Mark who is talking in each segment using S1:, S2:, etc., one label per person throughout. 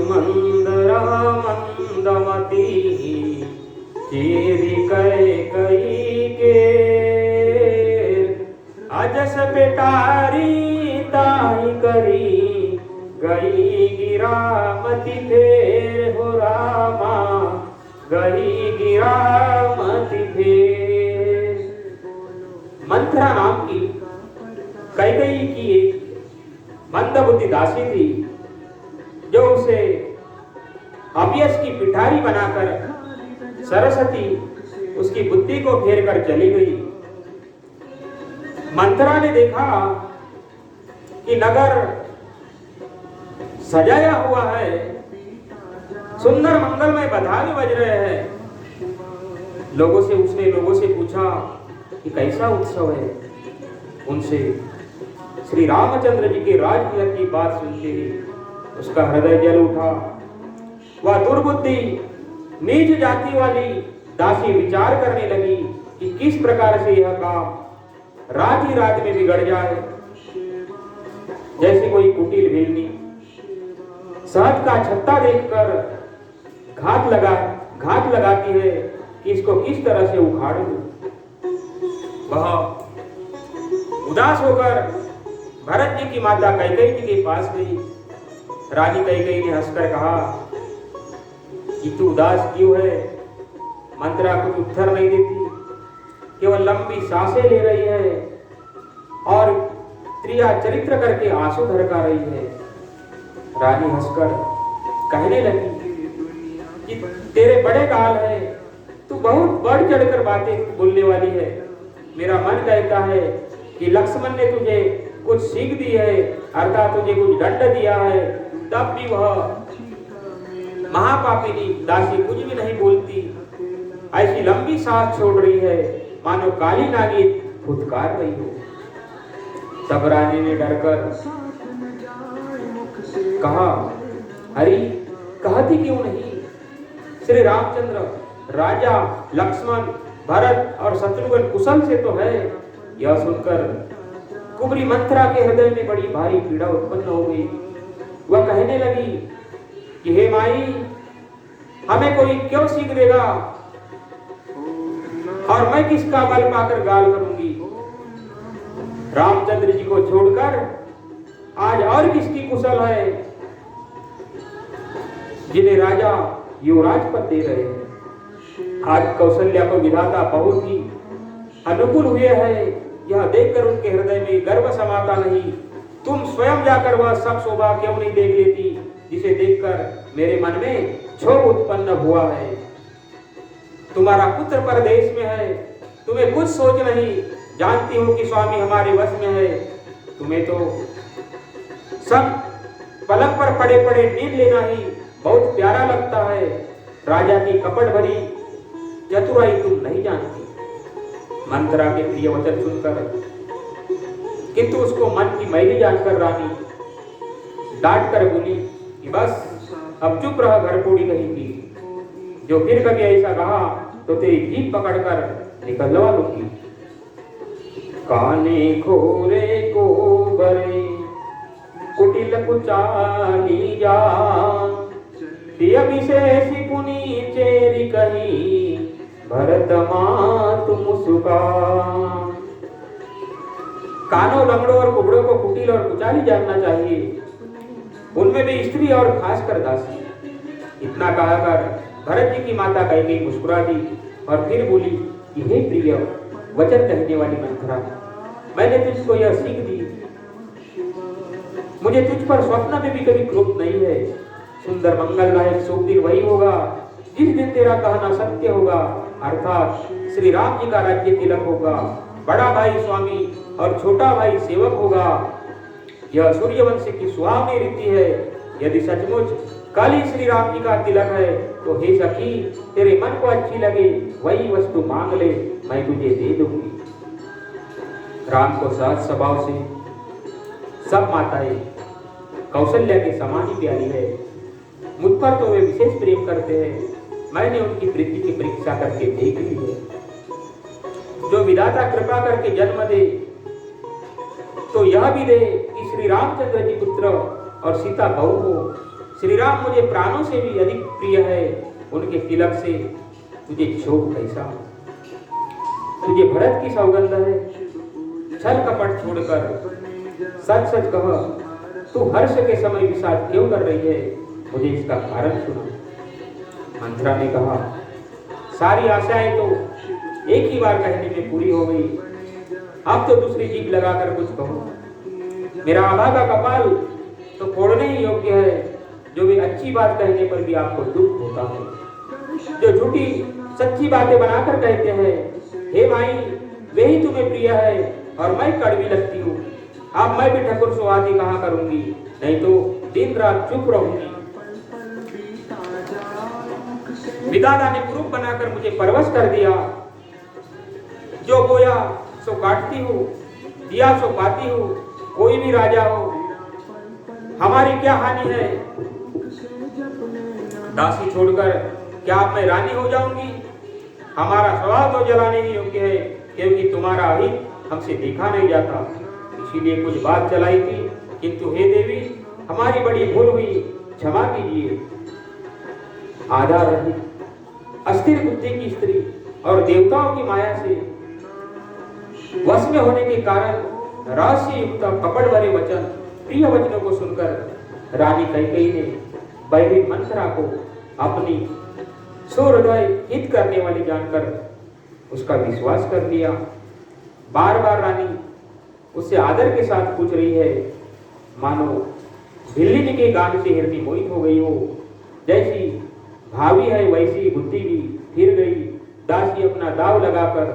S1: Mandra मंदमती cherry कई के अजस पेटारी ताई करी गई गिरामती फेर हो रामा गई गिरामती फेर। मंथरा नाम की कैकेयी की एक मंदबुद्धि दासी थी जो उसे अभ्यस की पिठारी बनाकर सरस्वती उसकी बुद्धि को घेर कर चली गई। मंथरा ने देखा कि नगर सजाया हुआ है, सुंदर मंगलमय बधाई बज रहे हैं। उसने लोगों से पूछा कि कैसा उत्सव है। उनसे श्री रामचंद्र जी के राजतिलक की बात सुनते ही उसका हृदय जल उठा। वह दुर्बुद्धि नीच जाति वाली दासी विचार करने लगी कि किस प्रकार से यह काम रात ही रात में बिगड़ जाए। जैसे कोई कुटिल भेलनी शहद का छत्ता देखकर घात लगाती है कि इसको किस तरह से उखाड़ दूं। वह उदास होकर भरत जी की माता कैकेयी जी के पास गई। रानी कैकेयी ने हंसकर कहा कि तू उदास क्यों है। मंत्रा कुछ उत्तर नहीं देती, केवल लंबी सांसें ले रही है और त्रिया चरित्र करके आंसू ढरका रही है। रानी हंसकर कहने लगी कि तेरे बड़े गाल है, तू बहुत बढ़ चढ़कर बातें बोलने वाली है। मेरा मन कहता है कि लक्ष्मण ने तुझे कुछ सीख दी है, अर्थात तुझे कुछ दंड दिया है, तब भी वह महापापिनी दासी कुछ भी नहीं बोलती। ऐसी लंबी सांस छोड़ रही है मानो काली नागी फुदकार रही हो। तब रानी ने डरकर कहा, हरी कहती क्यों नहीं। श्री रामचंद्र, राजा लक्ष्मण, भरत और शत्रुघ्न कुशल से तो है। यह सुनकर कुबरी मंथरा के हृदय में बड़ी भारी पीड़ा उत्पन्न हो गई। वह कहने लगी कि हे माई, हमें कोई क्यों सीख देगा और मैं किसका बल पाकर गाल करूंगी। रामचंद्र जी को छोड़कर आज और किसकी कुशल है जिन्हें राजा युवराज पद दे रहे हैं। आज कौशल्या को विधाता बहुत ही अनुकूल हुए हैं, यह देखकर उनके हृदय में गर्व समाता नहीं। तुम स्वयं जाकर वह सब शोभा क्यों नहीं देख लेती जिसे देखकर मेरे मन में क्षोभ उत्पन्न हुआ है। तुम्हारा पुत्र परदेश में है, तुम्हें कुछ सोच नहीं, जानती हो कि स्वामी हमारे वश में है। तुम्हें तो सब पलंग पर पड़े पड़े नींद लेना ही बहुत प्यारा लगता है। राजा की कपट भरी चतुराई तुम नहीं जानती। मंत्रा के प्रिय वचन सुनकर किंतु उसको मन की मैली जानकर रानी डांट कर बोली कि बस अब चुप रह, घर पूरी कहेगी। जो फिर कभी ऐसा कहा तो तेरी जीभ पकड़कर निकलवा लूंगी। काने खोरे को बरे कुटिल कुचाली जा, विशेषी पुनी चेरी कही भरत मातु मुस्का। कानों, लंगड़ों और कुबड़ों को कुटिल और कुचाली जानना चाहिए, उनमें भी स्त्री और खासकर दासी। इतना कहकर भरत जी की माता कैकेयी मुस्कुरा दी और फिर बोली कि हे प्रिय वचन कहने वाली मंथरा, मैंने तुझको यह सीख दी। मुझे तुझ पर स्वप्न में भी कभी क्रोध नहीं है। सुंदर मंगलदायक शुभ दिन वही होगा जिस दिन तेरा कहना सत्य होगा, अर्थात श्री राम जी का राज्य तिलक होगा। बड़ा भाई स्वामी और छोटा भाई सेवक होगा। यह सूर्यवंश की सुहावनी रीति है। यदि सचमुच कल ही श्री राम जी का तिलक है तो हे सखी, तेरे मन को अच्छी लगे वही वस्तु मांग ले, मैं तुझे दे दूंगी। राम को सहज स्वभाव से सब माताएं कौशल्या के समान ही प्यारी है। मुझ पर तो वे विशेष प्रेम करते हैं। मैंने उनकी प्रीति की परीक्षा करके देख ली है। जो विधाता कृपा करके जन्म दे यह भी दे कि श्री रामचंद्र जी पुत्र और सीता बहू हो। श्री राम मुझे प्राणों से भी अधिक प्रिय है, उनके तिलक से तुझे क्षोभ कैसा? तुझे भरत की सौगंध है, छल कपट छोड़कर सच सच कह, तू हर्ष के समय विषाद क्यों कर रही है? मुझे इसका कारण सुना। मंथरा ने कहा, सारी आशाएं तो एक ही बार कहने में पूरी हो गई, अब तो दूसरी जीभ लगाकर कुछ कहो। मेरा अभागा कपाल तो फोड़ने ही योग्य है, जो भी अच्छी बात कहने पर भी आपको दुख होता है। जो झूठी सच्ची बातें बनाकर कहते हैं, हे भाई वे ही तुम्हें प्रिय है और मैं कड़वी लगती हूँ। अब मैं भी ठकुर सुहाती कहाँ करूंगी, नहीं तो दिन रात चुप रहूंगी। विधाता ने कुरूप बनाकर मुझे परवश कर दिया। जो बोया सो काटती हूँ, दिया सो पाती हूँ। कोई भी राजा हो, हमारी क्या हानि है? दासी छोड़कर क्या अब मैं रानी हो जाऊंगी? हमारा स्वभाव तो जलाने ही योग्य है, क्योंकि तुम्हारा हित हमसे देखा नहीं जाता, इसीलिए कुछ बात चलाई थी। किंतु हे देवी, हमारी बड़ी भूल हुई, क्षमा कीजिए। आधार रहित अस्थिर बुद्धि की स्त्री और देवताओं की माया से वश में होने के कारण रहस्य युक्त कपट भरे वचन, प्रिय वचनों को सुनकर रानी कैकेयी ने बहरी मंथरा को अपनी सुहृदय हित करने वाली जानकर उसका विश्वास कर लिया। बार बार रानी उससे आदर के साथ पूछ रही है, मानो बिल्ली जी के गान से हृदय मोहित हो गई हो। जैसी भावी है वैसी बुद्धि भी फिर गई। दासी अपना दाव लगाकर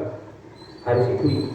S1: हर्षित हुई।